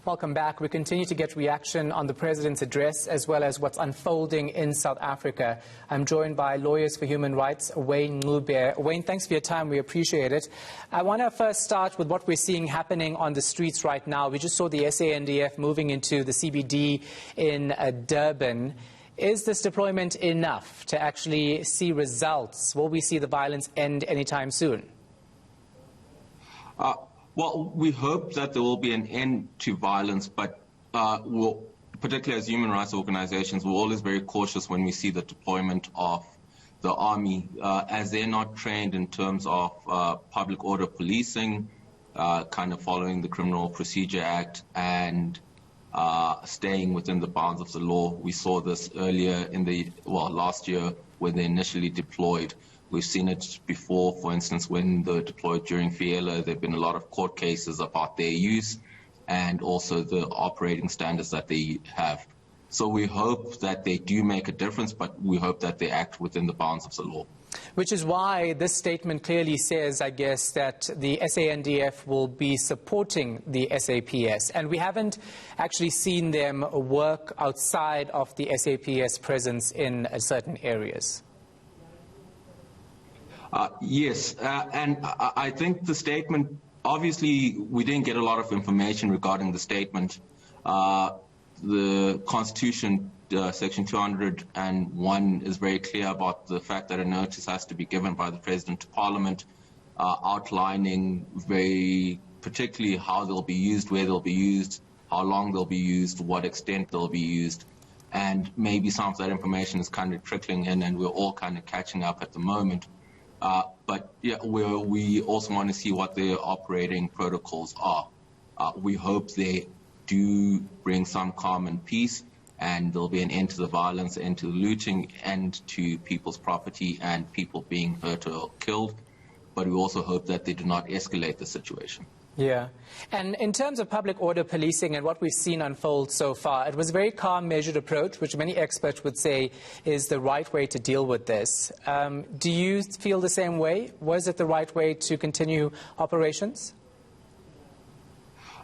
Welcome back. We continue to get reaction on the President's address as well as what's unfolding in South Africa. I'm joined by Lawyers for Human Rights, Wayne Ncube. Wayne, thanks for your time. We appreciate it. I want to first start with what we're seeing happening on the streets right now. We just saw the SANDF moving into the CBD in Durban. Is this deployment enough to actually see results? Will we see the violence end anytime soon? Well, we hope that there will be an end to violence, but particularly as human rights organizations, we're always very cautious when we see the deployment of the army, as they're not trained in terms of public order policing, kind of following the Criminal Procedure Act and staying within the bounds of the law. We saw this earlier in last year when they initially deployed. We've seen it before, for instance, when they were deployed during Fiela. There have been a lot of court cases about their use and also the operating standards that they have. So we hope that they do make a difference, but we hope that they act within the bounds of the law. Which is why this statement clearly says, I guess, that the SANDF will be supporting the SAPS. And we haven't actually seen them work outside of the SAPS presence in certain areas. Yes, and I think the statement, obviously we didn't get a lot of information regarding the statement. The Constitution, Section 201, is very clear about the fact that a notice has to be given by the President to Parliament, outlining very particularly how they'll be used, where they'll be used, how long they'll be used, to what extent they'll be used. And maybe some of that information is kind of trickling in and we're all kind of catching up at the moment. But yeah, we also want to see what their operating protocols are. We hope they do bring some calm and peace, and there'll be an end to the violence, end to the looting, end to people's property and people being hurt or killed. But we also hope that they do not escalate the situation. Yeah. And in terms of public order policing and what we've seen unfold so far, it was a very calm, measured approach, which many experts would say is the right way to deal with this. Do you feel the same way? Was it the right way to continue operations?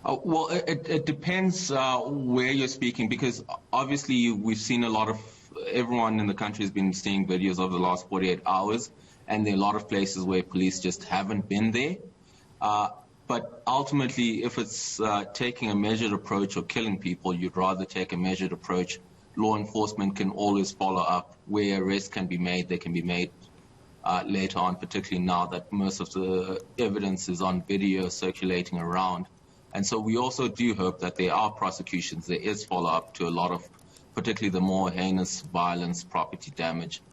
Well, it depends where you're speaking, because obviously we've seen everyone in the country has been seeing videos over the last 48 hours, and there are a lot of places where police just haven't been there. But ultimately, if it's taking a measured approach or killing people, you'd rather take a measured approach. Law enforcement can always follow up. Where arrests can be made, they can be made later on, particularly now that most of the evidence is on video circulating around. And so we also do hope that there are prosecutions, there is follow-up to a lot of, particularly the more heinous violence, property damage.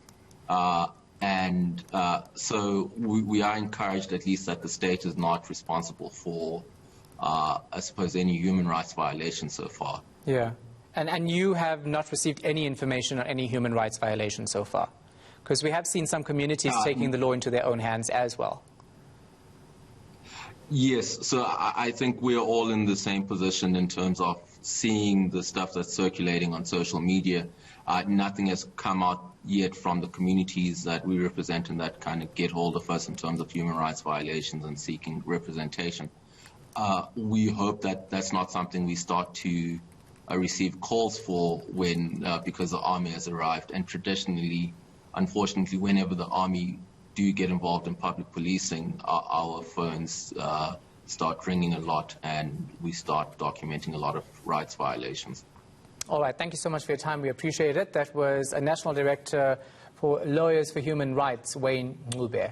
So we are encouraged, at least, that the state is not responsible for, I suppose, any human rights violations so far. Yeah. And you have not received any information on any human rights violations so far? Because we have seen some communities taking the law into their own hands as well. Yes. So I think we're all in the same position in terms of seeing the stuff that's circulating on social media. Nothing has come out yet from the communities that we represent and that kind of get hold of us in terms of human rights violations and seeking representation. We hope that that's not something we start to receive calls for because the army has arrived. And traditionally, unfortunately, whenever the army do get involved in public policing, our phones start ringing a lot and we start documenting a lot of rights violations. All right. Thank you so much for your time. We appreciate it. That was a National Director for Lawyers for Human Rights, Wayne Ncube.